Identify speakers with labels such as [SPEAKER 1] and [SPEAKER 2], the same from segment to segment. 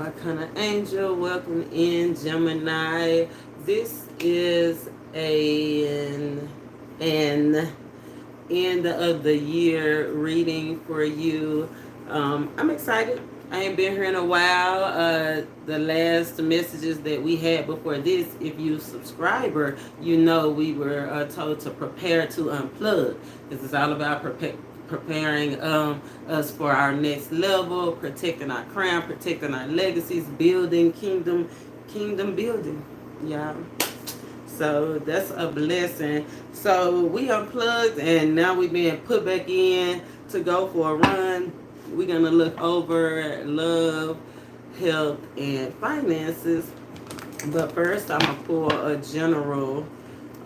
[SPEAKER 1] ArcanaAngel, welcome in Gemini. This is an end of the year reading for you. I'm excited. I ain't been here in a while. The last messages that we had before this, if you subscriber, you know we were told to prepare to unplug. This is all about preparing us for our next level, protecting our crown, protecting our legacies, building kingdom building. Yeah. So that's a blessing. So we unplugged and now we being put back in to go for a run. We're gonna look over love, health, and finances. But first I'm gonna pull a general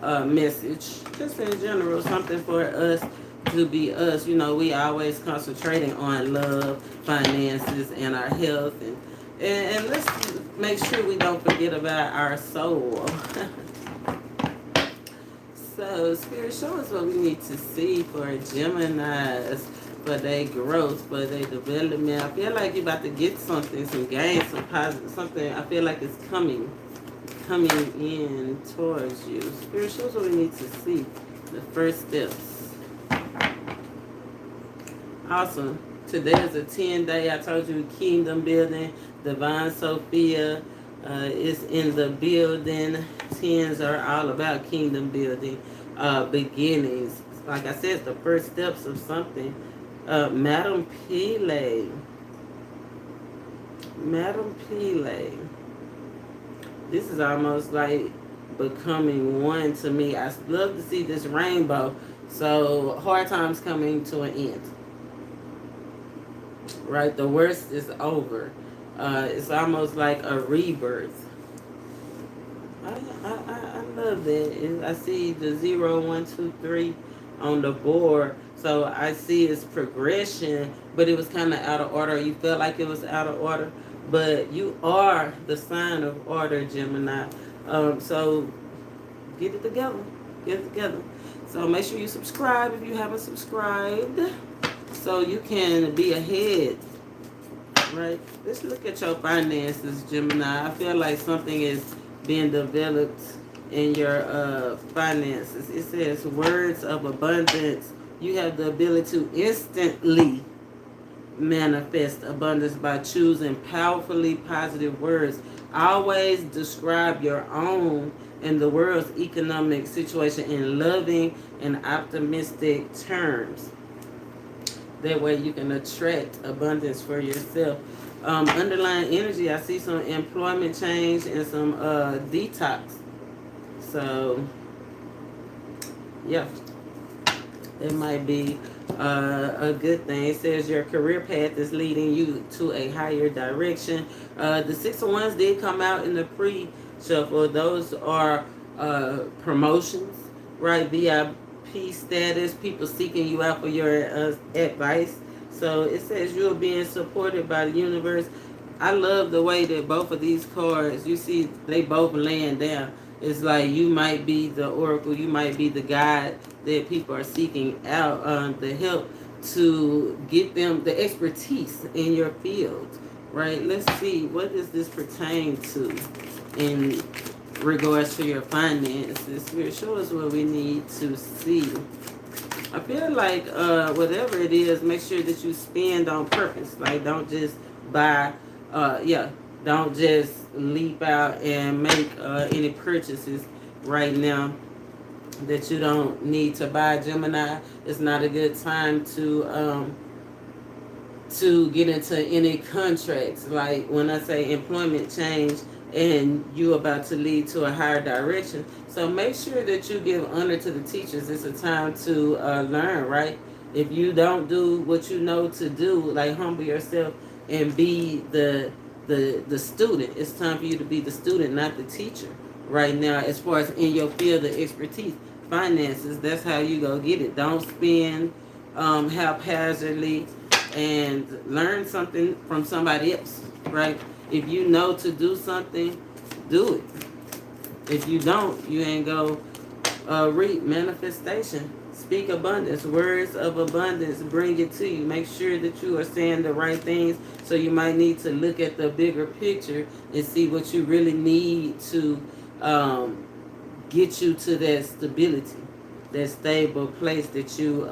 [SPEAKER 1] message. Just in general, something for us to be us. You know, we always concentrating on love, finances, and our health, and let's make sure we don't forget about our soul. So, Spirit, show us what we need to see for Geminis, for their growth, for their development. I feel like you're about to get something, some gains, some positive, something. I feel like it's coming in towards you. Spirit, show us what we need to see. The first steps. Awesome. Today is a 10-day. I told you kingdom building. Divine Sophia is in the building. 10s are all about kingdom building. Beginnings. Like I said, the first steps of something. Madam Pele. Madam Pele. This is almost like becoming one to me. I love to see this rainbow. So hard times coming to an end. Right, the worst is over. It's almost like a rebirth. I love that. I see the 0, 1, 2, 3 on the board. So I see it's progression, but it was kind of out of order. You felt like it was out of order, but you are the sign of order, Gemini. So get it together. Get it together. So make sure you subscribe if you haven't subscribed, so you can be ahead. Right? Let's look at your finances, Gemini. I feel like something is being developed in your finances. It says words of abundance. You have the ability to instantly manifest abundance by choosing powerfully positive words. Always describe your own and the world's economic situation in loving and optimistic terms. That way you can attract abundance for yourself. Underlying energy, I see some employment change and some detox. So, yeah, it might be a good thing. It says your career path is leading you to a higher direction. The 6 of Wands did come out in the pre-shuffle. Those are promotions, right? VIP status, people seeking you out for your advice. So it says you're being supported by the universe. I love the way that both of these cards, you see, they both laying down. It's like you might be the oracle, you might be the guide that people are seeking out, the help to get them the expertise in your field, right? Let's see, what does this pertain to in regards to your finances? Spirit, show us what we need to see. I feel like whatever it is, make sure that you spend on purpose. Like, don't just buy, don't just leap out and make any purchases right now that you don't need to buy. Gemini, it's not a good time to get into any contracts. Like when I say employment change and you're about to lead to a higher direction. So make sure that you give honor to the teachers. It's a time to learn, right? If you don't do what you know to do, like humble yourself and be the student. It's time for you to be the student, not the teacher right now, as far as in your field of expertise. Finances, that's how you go get it. Don't spend haphazardly, and learn something from somebody else, right? If you know to do something, do it. If you don't, you ain't go reap. Manifestation. Speak abundance. Words of abundance, bring it to you. Make sure that you are saying the right things. So you might need to look at the bigger picture and see what you really need to get you to that stability, that stable place that you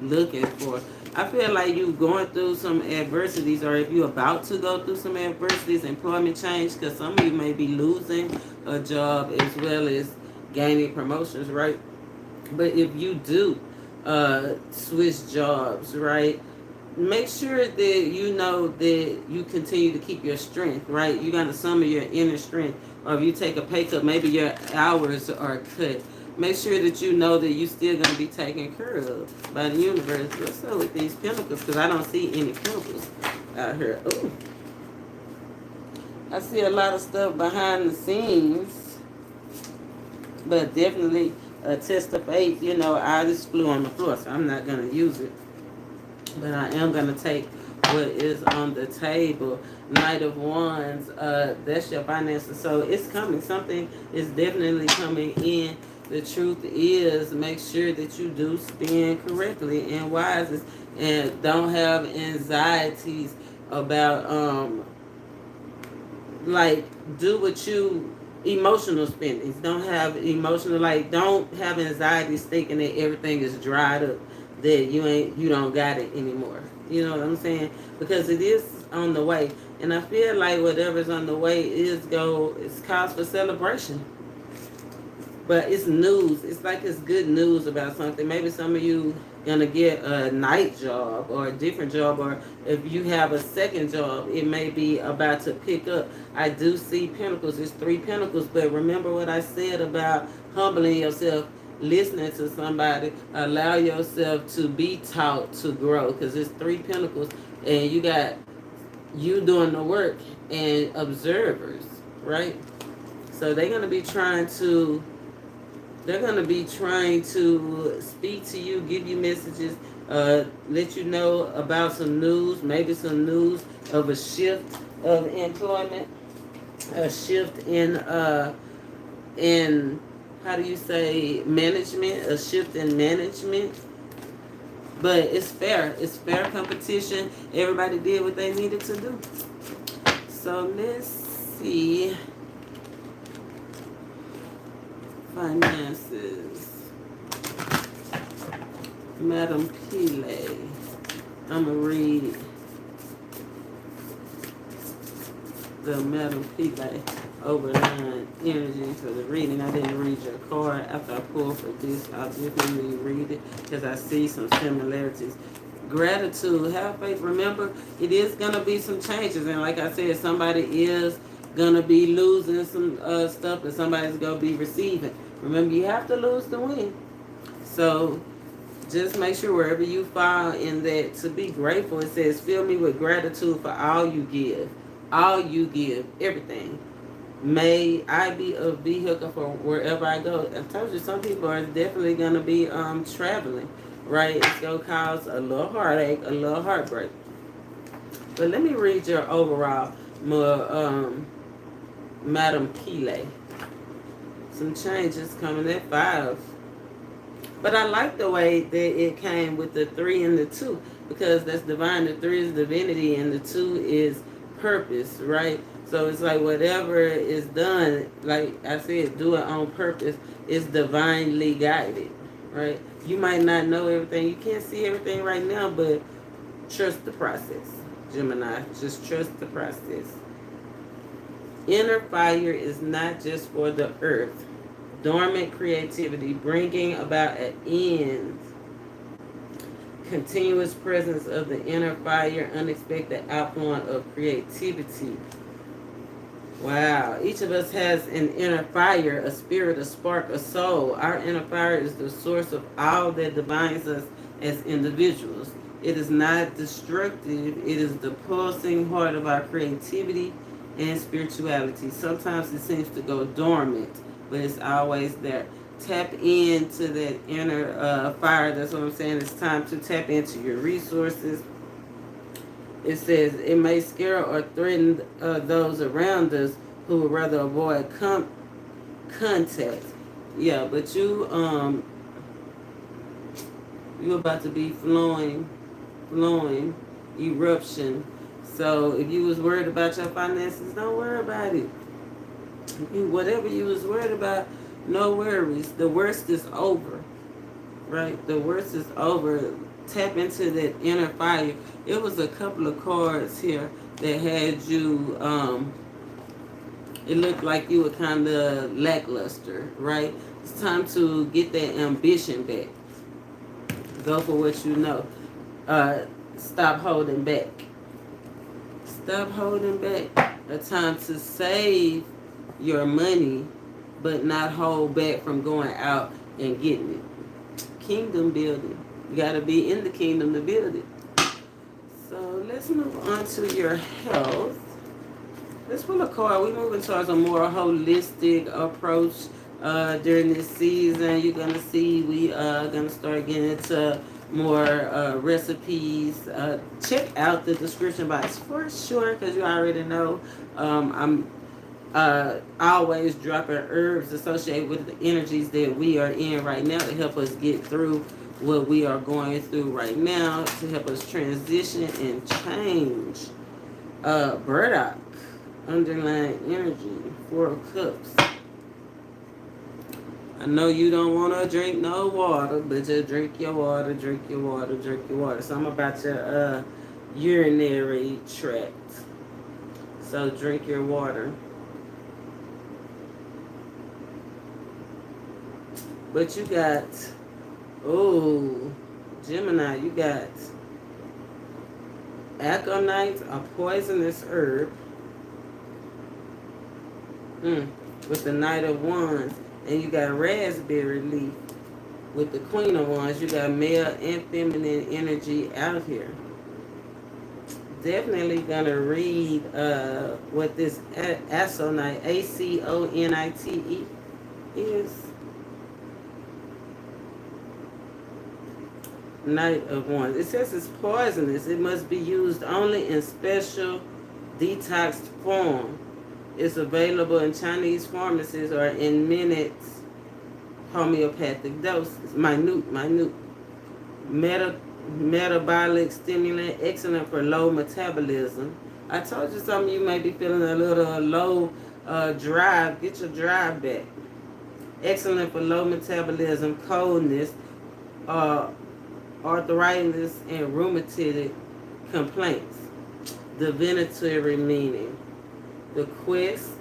[SPEAKER 1] looking for. I feel like you going through some adversities, or if you're about to go through some adversities, employment change, because some of you may be losing a job as well as gaining promotions, right? But if you do switch jobs, right, make sure that you know that you continue to keep your strength, right? You got to summon your inner strength. Or if you take a pay cut, maybe your hours are cut. Make sure that you know that you're still going to be taken care of by the universe. What's up with these pentacles? Because I don't see any pentacles out here. Ooh. I see a lot of stuff behind the scenes. But definitely a test of faith. You know, I just flew on the floor, so I'm not going to use it. But I am going to take what is on the table. Knight of Wands, that's your finances. So it's coming. Something is definitely coming in. The truth is, make sure that you do spend correctly and wisely, and don't have anxieties about like, do what you emotional spendings. Don't have emotional, like, don't have anxieties thinking that everything is dried up, that you don't got it anymore. You know what I'm saying? Because it is on the way. And I feel like whatever's on the way it's cause for celebration. But it's news. It's like it's good news about something. Maybe some of you gonna get a night job or a different job, or if you have a second job, it may be about to pick up. I do see pentacles. It's 3 pentacles, but remember what I said about humbling yourself, listening to somebody, allow yourself to be taught to grow, because it's 3 pentacles, and you got you doing the work and observers, right? So they're gonna be trying to speak to you, give you messages, let you know about some news, maybe some news of a shift of employment, a shift in how do you say, management, a shift in management. But it's fair. It's fair competition. Everybody did what they needed to do. So let's see. Finances. Madam Pile. I'm going to read the Madam Pile overline energy for the reading. I didn't read your card. After I pulled for this, I'll definitely read it because I see some similarities. Gratitude. Have faith. Remember, it is going to be some changes. And like I said, somebody is going to be losing some stuff, and somebody's going to be receiving. Remember, you have to lose to win. So just make sure wherever you fall in that, to be grateful. It says, fill me with gratitude for all you give. All you give. Everything. May I be a vehicle for wherever I go. I told you, some people are definitely going to be traveling, right? It's going to cause a little heartache, a little heartbreak. But let me read your overall, Madam Pile. Some changes coming at 5. But I like the way that it came with the 3 and the 2, because that's divine. The 3 is divinity and the 2 is purpose, right? So it's like whatever is done, like I said, do it on purpose. It's divinely guided, right? You might not know everything. You can't see everything right now, but trust the process, Gemini. Just trust the process. Inner fire is not just for the earth. Dormant creativity, bringing about an end. Continuous presence of the inner fire, unexpected outflowing of creativity. Wow. Each of us has an inner fire, a spirit, a spark, a soul. Our inner fire is the source of all that defines us as individuals. It is not destructive. It is the pulsing heart of our creativity and spirituality. Sometimes it seems to go dormant, but it's always there. Tap into that inner fire. That's what I'm saying. It's time to tap into your resources. It says it may scare or threaten those around us who would rather avoid contact. Yeah, but you You about to be flowing, eruption. So if you was worried about your finances, don't worry about it. Whatever you was worried about, no worries. The worst is over, right? The worst is over. Tap into that inner fire. It was a couple of cards here that had you. It looked like you were kind of lackluster, right? It's time to get that ambition back. Go for what you know. Stop holding back. Stop holding back. A time to save your money, but not hold back from going out and getting it. Kingdom building. You got to be in the kingdom to build it. So let's move on to your health. Let's pull a card. We're moving towards a more holistic approach during this season. You're going to see we are going to start getting into more recipes. Check out the description box for sure, because you already know I'm always dropping herbs associated with the energies that we are in right now to help us get through what we are going through right now, to help us transition and change. Burdock, underlying energy, 4 of Cups. I know you don't want to drink no water, but just drink your water, drink your water, drink your water. So I'm about your urinary tract. So drink your water. But you got, oh, Gemini, you got aconite, a poisonous herb, with the Knight of Wands. And you got raspberry leaf with the Queen of Wands. You got male and feminine energy out here. Definitely gonna read what this aconite, ACONITE, is. Knight of Wands. It says it's poisonous. It must be used only in special detoxed form. It's available in Chinese pharmacies or in minutes homeopathic doses. Minute. Metabolic stimulant, excellent for low metabolism. I told you some of you may be feeling a little low drive. Get your drive back. Excellent for low metabolism, coldness, arthritis, and rheumatic complaints. Divinatory meaning. The quest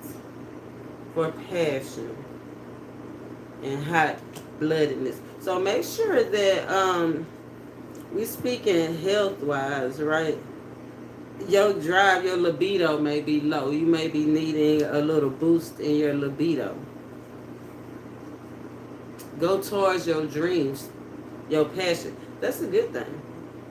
[SPEAKER 1] for passion and hot bloodedness. So make sure that we speaking health wise, right? Your drive, your libido may be low. You may be needing a little boost in your libido. Go towards your dreams, your passion. That's a good thing.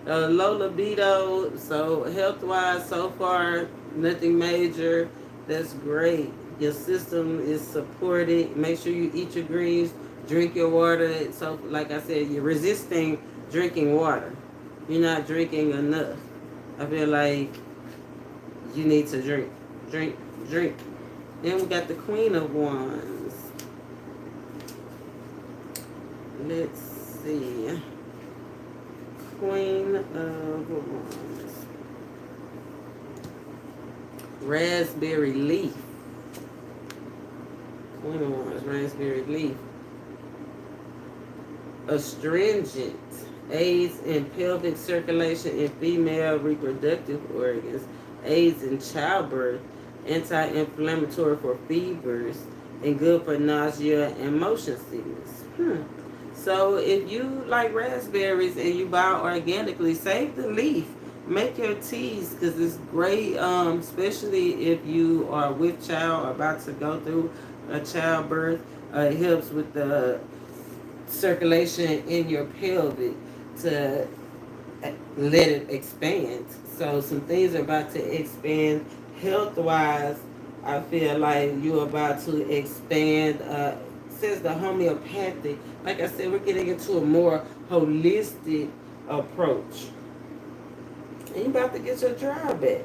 [SPEAKER 1] Low libido, so health wise so far, nothing major. That's great. Your system is supported. Make sure you eat your greens, drink your water. So, like I said, you're resisting drinking water. You're not drinking enough. I feel like you need to drink. Then we got the Queen of Wands. Let's see. Queen of Wands. Raspberry leaf. Queen of Wands, raspberry leaf. Astringent. Aids in pelvic circulation in female reproductive organs. Aids in childbirth. Anti-inflammatory for fevers. And good for nausea and motion sickness. So if you like raspberries and you buy organically, save the leaf. Make your teas, because it's great, especially if you are with child or about to go through a childbirth. It helps with the circulation in your pelvic to let it expand. So some things are about to expand health-wise. I feel like you're about to expand. Says the homeopathic. Like I said, we're getting into a more holistic approach. And you about to get your drive back.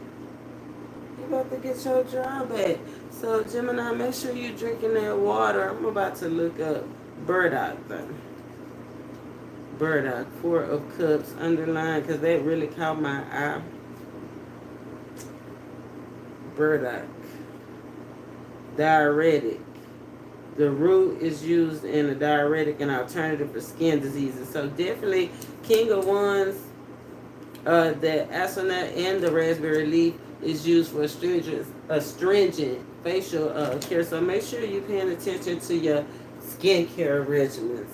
[SPEAKER 1] So Gemini, make sure you're drinking that water. I'm about to look up burdock though. Burdock, Four of Cups, underline, because that really caught my eye. Burdock, diuretic. The root is used in a diuretic and alternative for skin diseases. So definitely, King of Wands, the astronaut and the raspberry leaf is used for astringent facial care. So make sure you're paying attention to your skincare regimens.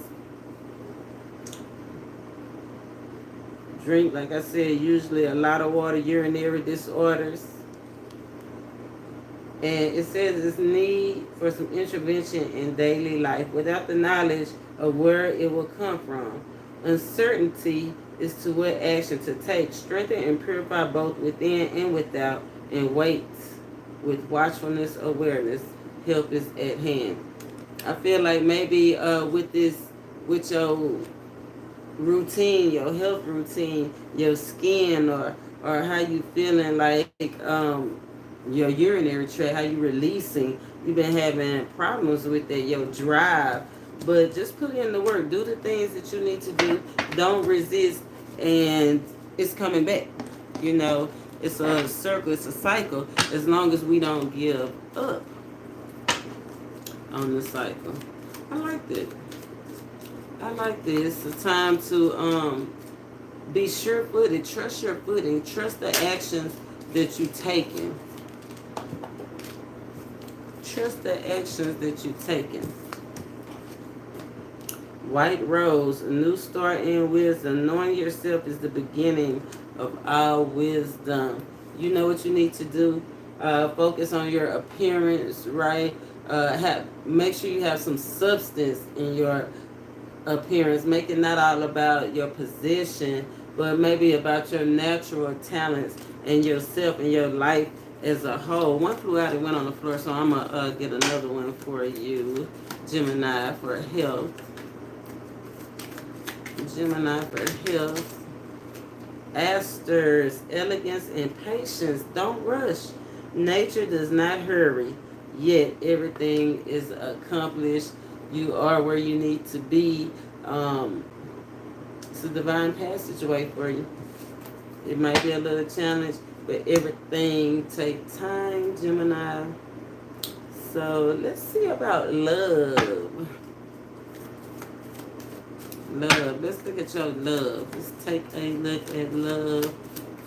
[SPEAKER 1] Drink, like I said, usually a lot of water, urinary disorders. And it says it's need for some intervention in daily life without the knowledge of where it will come from. Uncertainty is to what action to take. Strengthen and purify both within and without, and wait with watchfulness, awareness. Help is at hand. I feel like maybe with your routine, your health routine, your skin, or how you feeling, like your urinary tract, how you releasing, you've been having problems with that, your drive. But just put in the work, do the things that you need to do, don't resist, and it's coming back. You know, it's a circle, it's a cycle, as long as we don't give up on the cycle. I like that. I like this. It's a time to be sure-footed, trust your footing, trust the actions that you're taking. Trust the actions that you're taking. White Rose, a new start in wisdom. Knowing yourself is the beginning of all wisdom. You know what you need to do. Focus on your appearance, right? Make sure you have some substance in your appearance. Make it not all about your position, but maybe about your natural talents and yourself and your life as a whole. One flew out and went on the floor, so I'm going to get another one for you, Gemini, for health. Gemini for health. Asters, elegance and patience. Don't rush. Nature does not hurry, yet everything is accomplished. You are where you need to be. It's a divine passageway for you. It might be a little challenge, but everything takes time, Gemini. So let's see about love. Love. Let's look at your love. Let's take a look at love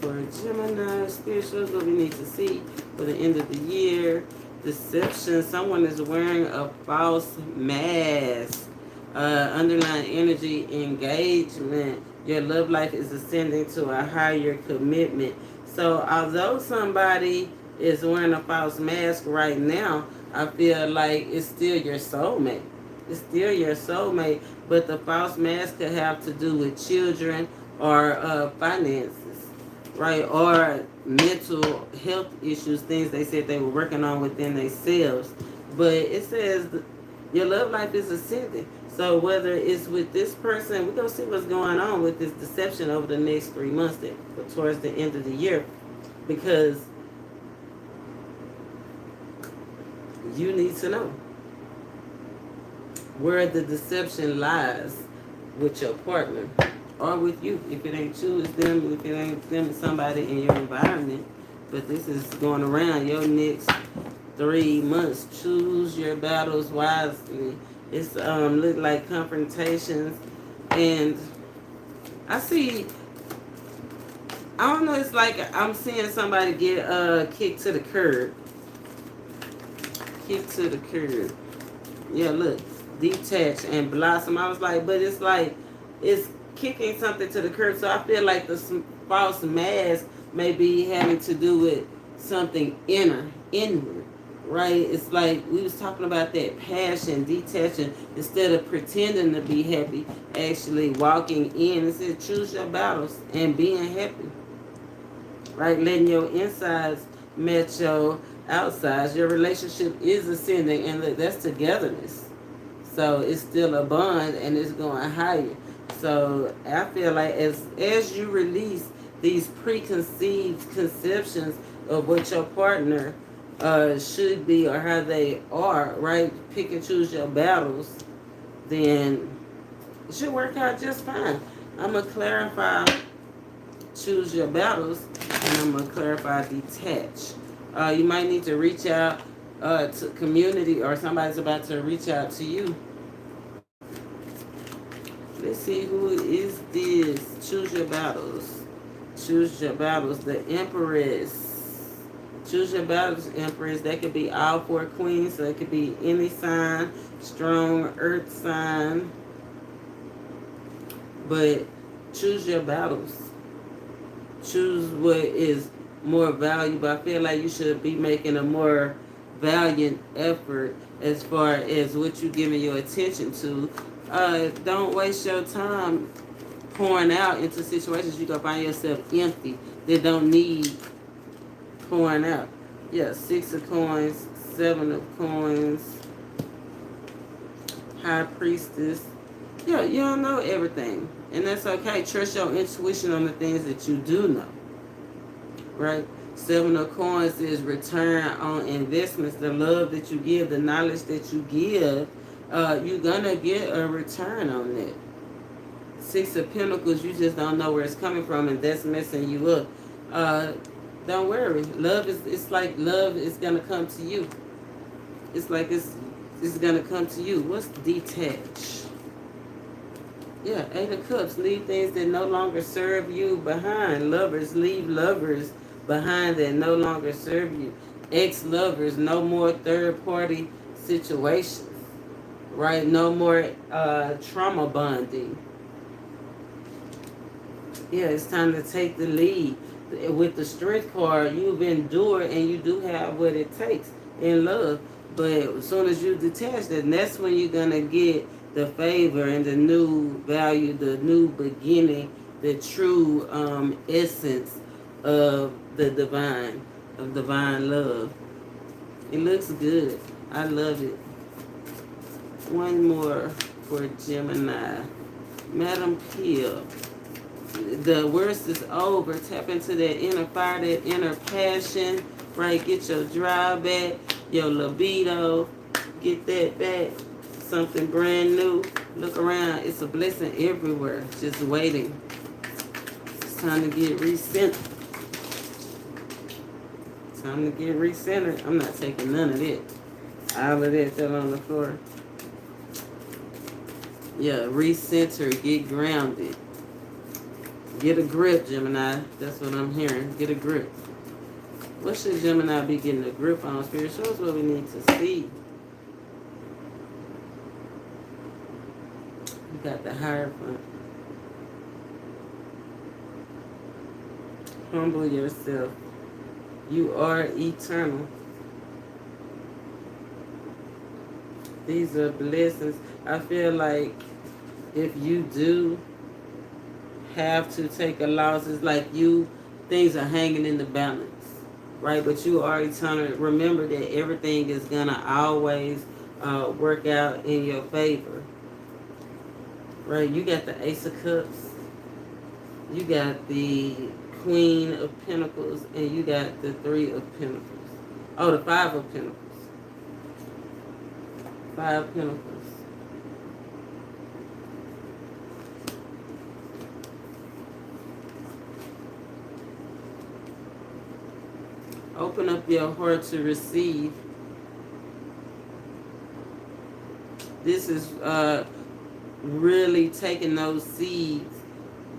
[SPEAKER 1] for Gemini. Spiritual, what we need to see for the end of the year. Deception. Someone is wearing a false mask. Underlying energy, engagement. Your love life is ascending to a higher commitment. So although somebody is wearing a false mask right now, I feel like it's still your soulmate. It's still your soulmate, but the false mask could have to do with children or finances, right? Or mental health issues, things they said they were working on within themselves. But it says your love life is ascending. So whether it's with this person, we're going to see what's going on with this deception over the next 3 months, towards the end of the year. Because you need to know where the deception lies with your partner or with you. If it ain't you, it's them. If it ain't them, it's somebody in your environment. But this is going around your next 3 months. Choose your battles wisely. It's look like confrontations, and I don't know, it's like I'm seeing somebody get kicked to the curb. Kicked to the curb. Yeah, look, detach and blossom. I was like, but it's like it's kicking something to the curb. So I feel like the false mask may be having to do with something inward. Right? It's like we was talking about that passion, detaching, instead of pretending to be happy, actually walking in. It says choose your battles and being happy. Right? Letting your insides match your outsides. Your relationship is ascending, and that's togetherness. So it's still a bond, and it's going higher. So I feel like as you release these preconceived conceptions of what your partner should be or how they are, right? Pick and choose your battles, then it should work out just fine. I'm going to clarify choose your battles, and I'm going to clarify detach. You might need to reach out to community, or somebody's about to reach out to you. Let's see, who is this? Choose your battles. Choose your battles. The Empress. Choose your battles, Empress. That could be all four queens. So it could be any sign, strong earth sign. But choose your battles. Choose what is more valuable. I feel like you should be making a more valiant effort as far as what you're giving your attention to. Don't waste your time pouring out into situations you're going to find yourself empty that don't need pouring out. Yeah, 6 of coins, 7 of coins, High Priestess. Yeah, you don't know everything. And that's okay. Trust your intuition on the things that you do know. Right? 7 of coins is return on investments. The love that you give, the knowledge that you give, you're going to get a return on that. 6 of Pentacles, you just don't know where it's coming from, and that's messing you up. Don't worry. Love is, it's like love is going to come to you. It's like it's going to come to you. What's detach? Yeah, 8 of Cups. Leave things that no longer serve you behind. Lovers, leave lovers behind that no longer serve you. Ex-lovers, no more third-party situations. Right? No more trauma bonding. Yeah, it's time to take the lead. With the Strength card, you've endured and you do have what it takes in love. But as soon as you detach that, that's when you're going to get the favor and the new value, the new beginning, the true essence of the divine, of divine love. It looks good. I love it. One more for Gemini. Madam Peel. The worst is over. Tap into that inner fire, that inner passion, right? Get your drive back, your libido, get that back. Something brand new. Look around. It's a blessing everywhere. Just waiting. It's time to get recentered. Time to get recentered. I'm not taking none of that. All of that fell on the floor. Yeah, recenter. Get grounded. Get a grip, Gemini. That's what I'm hearing. Get a grip. What should Gemini be getting a grip on? Spirit, show us what we need to see. You got the Hierophant. Humble yourself. You are eternal. These are blessings. I feel like if you do have to take a loss, it's like things are hanging in the balance, right? But you are eternal. Remember that everything is gonna always work out in your favor, right? You got the Ace of Cups, you got the Queen of Pentacles, and you got the 3 of Pentacles. Oh, the 5 of Pentacles. 5 of Pentacles. Open up your heart to receive. This is really taking those seeds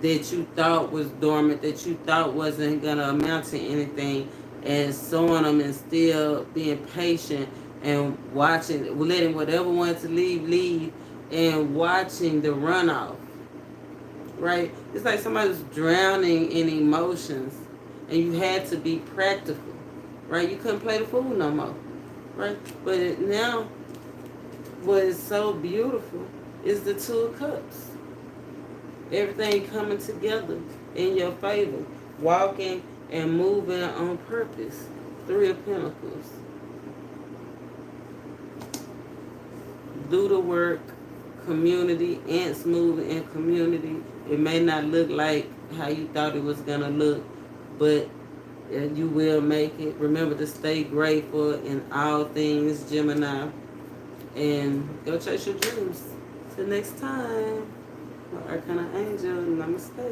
[SPEAKER 1] that you thought was dormant, that you thought wasn't going to amount to anything, and sowing them and still being patient and watching, letting whatever wanted to leave, and watching the runoff, right? It's like somebody was drowning in emotions, and you had to be practical. Right, you couldn't play the fool no more, right? But now, what is so beautiful is the 2 of Cups. Everything coming together in your favor, walking and moving on purpose. 3 of Pentacles. Do the work, community, ants moving in community. It may not look like how you thought it was gonna look, but you will make it. Remember to stay grateful in all things, Gemini. And go chase your dreams. Till next time. ArcanaAngel, namaste.